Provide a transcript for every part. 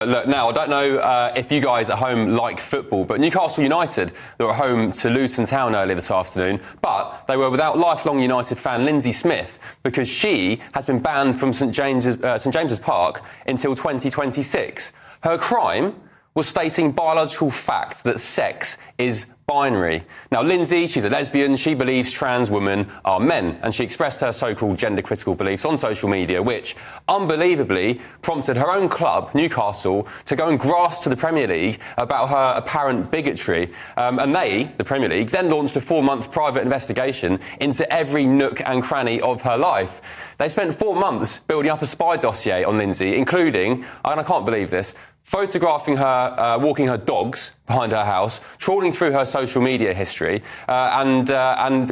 Look, now, I don't know if you guys at home like football, but Newcastle United, they were home to Luton Town earlier this afternoon, but they were without lifelong United fan Linzi Smith because she has been banned from St James's Park until 2026. Her crime was stating biological facts that sex is binary. Now, Linzi, she's a lesbian. She believes trans women are men, and she expressed her so-called gender-critical beliefs on social media, which, unbelievably, prompted her own club, Newcastle, to go and grass to the Premier League about her apparent bigotry. And they, the Premier League, then launched a 4-month private investigation into every nook and cranny of her life. They spent 4 months building up a spy dossier on Linzi, including, and I can't believe this, photographing her walking her dogs behind her house, trawling through her social media history, and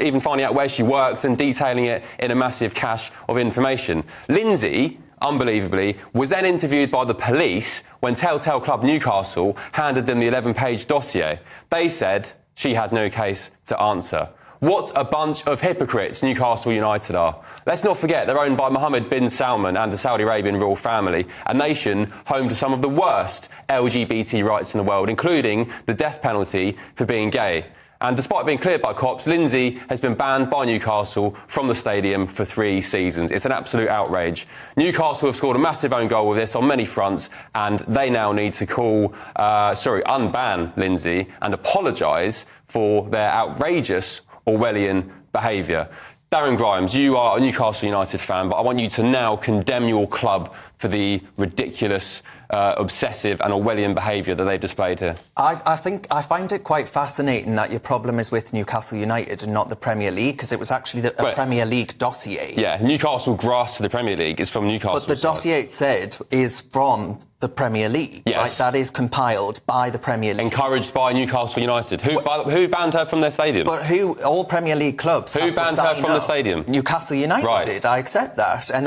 even finding out where she worked and detailing it in a massive cache of information. Linzi, unbelievably, was then interviewed by the police when Telltale Club Newcastle handed them the 11-page dossier. They said she had no case to answer. What a bunch of hypocrites Newcastle United are. Let's not forget they're owned by Mohammed bin Salman and the Saudi Arabian royal family, a nation home to some of the worst LGBT rights in the world, including the death penalty for being gay. And despite being cleared by cops, Linzi has been banned by Newcastle from the stadium for 3 seasons. It's an absolute outrage. Newcastle have scored a massive own goal with this on many fronts, and they now need to unban Linzi and apologise for their outrageous Orwellian behaviour. Darren Grimes, you are a Newcastle United fan, but I want you to now condemn your club for the ridiculous, obsessive and Orwellian behaviour that they've displayed here. I find it quite fascinating that your problem is with Newcastle United and not the Premier League, because it was actually a Premier League dossier. Yeah, Newcastle grass to the Premier League is from Newcastle. But the dossier, it said, is from the Premier League. Yes. Right? That is compiled by the Premier League. Encouraged by Newcastle United. Who banned her from their stadium? But all Premier League clubs Who banned her from the stadium? Newcastle United did. I accept that. And,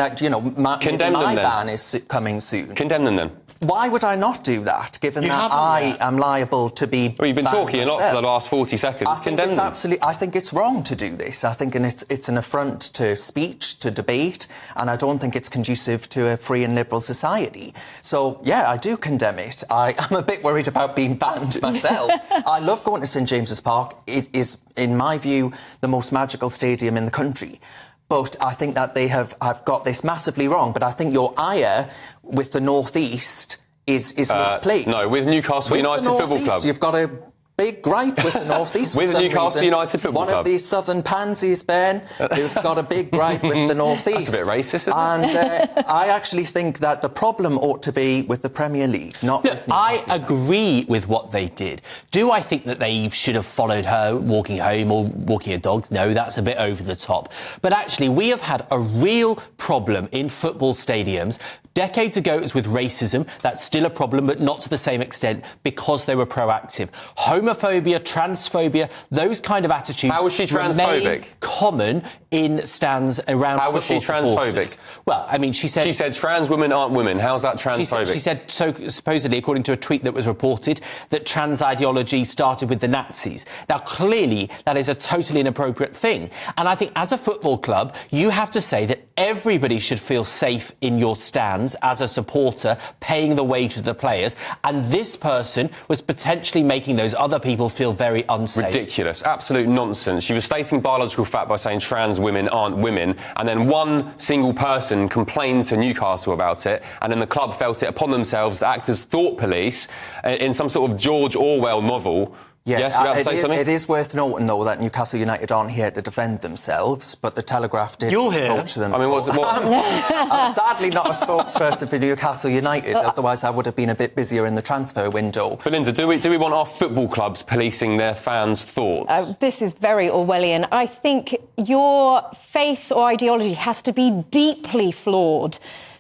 my ban is coming soon. Condemn them then. Why would I not do that, given that I am liable to be Well, you've been talking a lot for the last 40 seconds. I think it's wrong to do this. I think it's an affront to speech, to debate, and I don't think it's conducive to a free and liberal society. So, yeah, I do condemn it. I'm a bit worried about being banned myself. I love going to St James's Park. It is, in my view, the most magical stadium in the country. But I think that they have got this massively wrong. But I think your ire with the North East is misplaced. No, with Newcastle United Football Club. You've got a big gripe with the North East. With Newcastle United Football Club. One of these southern pansies, Ben, who've got a big gripe with the North East. That's a bit racist, isn't it? And I actually think that the problem ought to be with the Premier League, not with Newcastle. I agree with what they did. Do I think that they should have followed her walking home or walking her dogs? No, that's a bit over the top. But actually, we have had a real problem in football stadiums. Decades ago, it was with racism. That's still a problem, but not to the same extent because they were proactive. Homophobia, transphobia, those kind of attitudes. How was she transphobic? Common in stands around. How was she transphobic? Supporters. Well, I mean, she said trans women aren't women. How's that transphobic? She said supposedly, according to a tweet that was reported, that trans ideology started with the Nazis. Now, clearly, that is a totally inappropriate thing. And I think as a football club, you have to say that everybody should feel safe in your stands as a supporter, paying the wages of the players. And this person was potentially making those other people feel very unsafe. Ridiculous. Absolute nonsense. She was stating biological fact by saying trans women aren't women, and then one single person complained to Newcastle about it, and then the club felt it upon themselves to act as thought police in some sort of George Orwell novel. Yeah, yes, you about to say something? It is worth noting, though, that Newcastle United aren't here to defend themselves, but the Telegraph did approach them. I mean, I'm sadly not a spokesperson for Newcastle United, otherwise I would have been a bit busier in the transfer window. But Linda, do we want our football clubs policing their fans' thoughts? This is very Orwellian. I think your faith or ideology has to be deeply flawed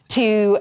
to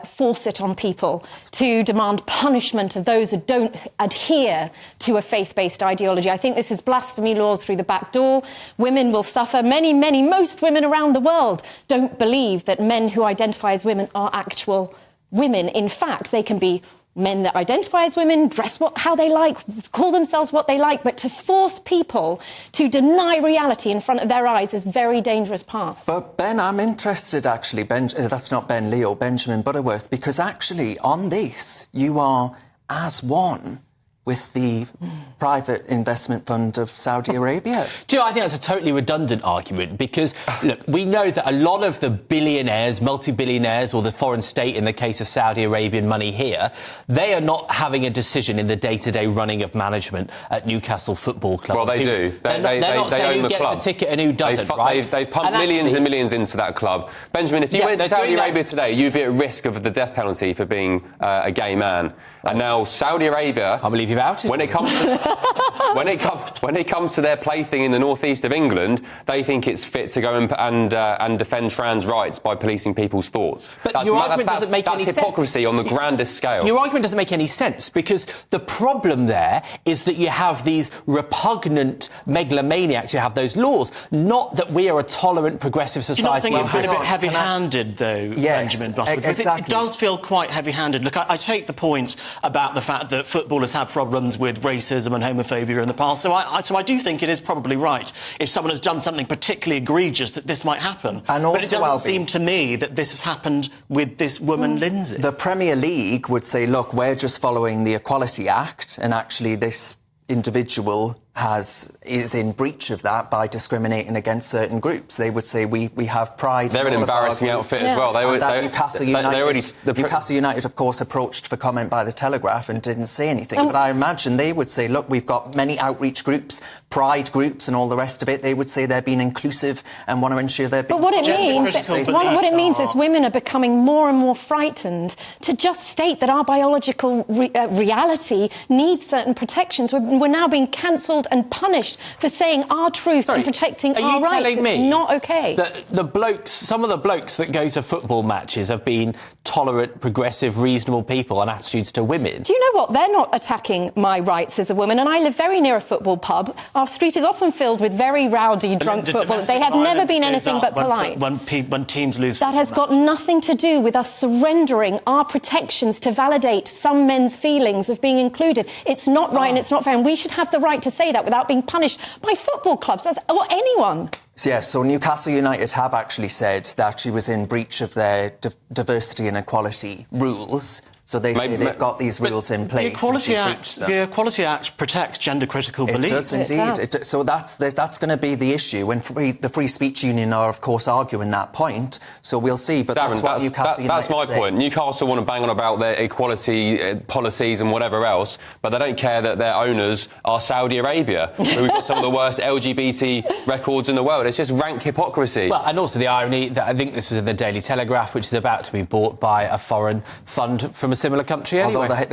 force it on people, to demand punishment of those who don't adhere to a faith-based ideology. I think this is blasphemy laws through the back door. Women will suffer. Most women around the world don't believe that men who identify as women are actual women. In fact, they can be men that identify as women, dress how they like, call themselves what they like, but to force people to deny reality in front of their eyes is a very dangerous path. But Ben, I'm interested actually, that's not Ben Leo, Benjamin Butterworth, because actually on this, you are as one with the private investment fund of Saudi Arabia. Do you know, I think that's a totally redundant argument because, look, we know that a lot of the billionaires, multi-billionaires, or the foreign state in the case of Saudi Arabian money here, they are not having a decision in the day-to-day running of management at Newcastle Football Club. Well, they do. They're not saying who gets the ticket and who doesn't, right? They've pumped millions and millions into that club. Benjamin, if you went to Saudi Arabia today, you'd be at risk of the death penalty for being a gay man. And now Saudi Arabia... I believe you've outed. When it comes to their plaything in the northeast of England, they think it's fit to go and defend trans rights by policing people's thoughts. But your argument doesn't make any sense. That's hypocrisy on the grandest scale. Your argument doesn't make any sense because the problem there is that you have these repugnant megalomaniacs who have those laws, not that we are a tolerant, progressive society. Do you not think it's been a bit heavy-handed, though, yes, Benjamin Butterworth? Exactly. It does feel quite heavy-handed. Look, I take the point about the fact that footballers have problems with racism and homophobia in the past, so I do think it is probably right if someone has done something particularly egregious that this might happen. And also, but it doesn't seem to me that this has happened with this woman, Linzi. The Premier League would say, look, we're just following the Equality Act, and actually this individual is in breach of that by discriminating against certain groups. They would say we have pride. They're an embarrassing outfit as well. Newcastle United, of course, approached for comment by the Telegraph and didn't say anything. But I imagine they would say, look, we've got many outreach groups, pride groups, and all the rest of it. They would say they're being inclusive and want to ensure they're being. But what it means is women are becoming more and more frightened to just state that our biological reality needs certain protections. We're now being cancelled and punished for saying our truth and protecting our rights. Are you telling me it's not okay that some of the blokes that go to football matches have been tolerant, progressive, reasonable people and attitudes to women? Do you know what? They're not attacking my rights as a woman, and I live very near a football pub. Our street is often filled with very rowdy, drunk footballers. They have never been anything but polite. When teams lose... That has got nothing to do with us surrendering our protections to validate some men's feelings of being included. It's not right and it's not fair, and we should have the right to say that without being punished by football clubs or anyone. Yes, so Newcastle United have actually said that she was in breach of their diversity and equality rules. So they say they've got these rules in place. The Equality Act protects gender-critical beliefs. It does indeed. So that's going to be the issue. And the Free Speech Union are, of course, arguing that point. So we'll see. But Darren, that's what Newcastle United That's my point. Newcastle want to bang on about their equality policies and whatever else, but they don't care that their owners are Saudi Arabia, who've got some of the worst LGBT records in the world. It's just rank hypocrisy. Well, and also the irony that I think this was in the Daily Telegraph, which is about to be bought by a foreign fund from a similar country anyway.